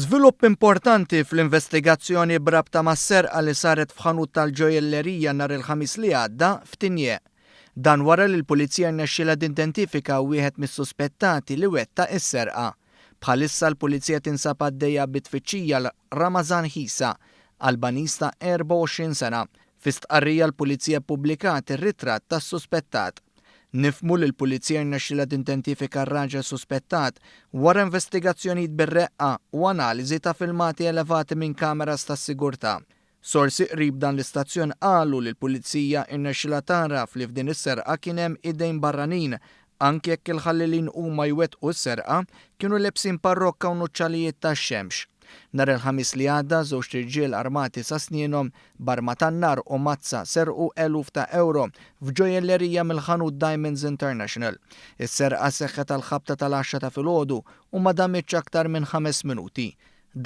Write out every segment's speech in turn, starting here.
Żvilupp importanti fl-investigazzjoni brabta mas-serqa li saret f'ħanut tal-ġojellerija nhar il-ħamis li għadda f'Tinje. Dan wara li l-Pulizija rnexxielha tidentifika wieħed mis-suspettati li wettaq is-serqa. Bħalissa l-Pulizija tinsab għaddejja bit-tfittxija Ramazan Ħisa, Albanista 24 sena. Fi stqarrija l-Pulizija ppubblikat ir-ritratt tas-suspettat. Nifhmu li l-Pulizija rnexxielha tidentifika r-raġel suspettat wara investigazzjonijiet bir-reqqa u analiżi ta' filmati elevati minn kameras tas-sigurtà. Sorsi qrib dan l-istazzjon qalu li l-Pulizija rnexxielha taraf li f'din is-serqa kien hemm idejn barranin anke jekk il-ħallelin huma jwettqu s-serqa kienu lebsin parrokka u nuċċalijiet tax-xemx. Nhar il-ħamis li għadda żewġ irġiel armati sa snienhom b'arma tan-nar u mazza serqu eluf ta' euro f'ġojellerija mill-ħanut Diamonds International. Is-serqa seħħet tal-ħabta tal-10 ta' filgħodu u ma damitx aktar minn 5 minuti.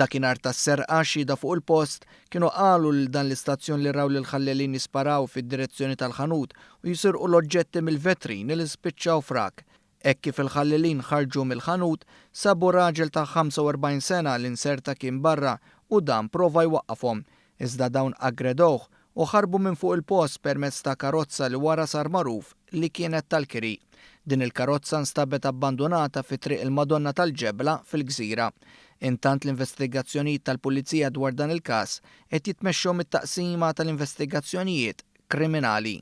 Dakinhar tas-serqa xhieda fuq il-post kienu qalu lil dan l-istazzjon li raw lil ħallelin jisparaw fid-direzzjoni tal-ħanut u jisirqu l-oġġetti mill-vetrini li spiċċaw frak. Hekk kif il-ħallelin ħarġu mill-ħanut sabu raġel ta' 45 sena li nserta kien barra u dan prova jwaqqafhom. Iżda dawn aggredowh u ħarbu minn fuq il-post permezz ta' karozza li wara sar magħruf li kienet tal-kiri. Din il-karozza nstabet abbandonata fi triq il-Madonna tal-Ġebla fil-Gżira. Intant l-investigazzjonijiet tal-Pulizija dwar dan il-każ qed jitmexxew mit-taqsima tal-investigazzjonijiet kriminali.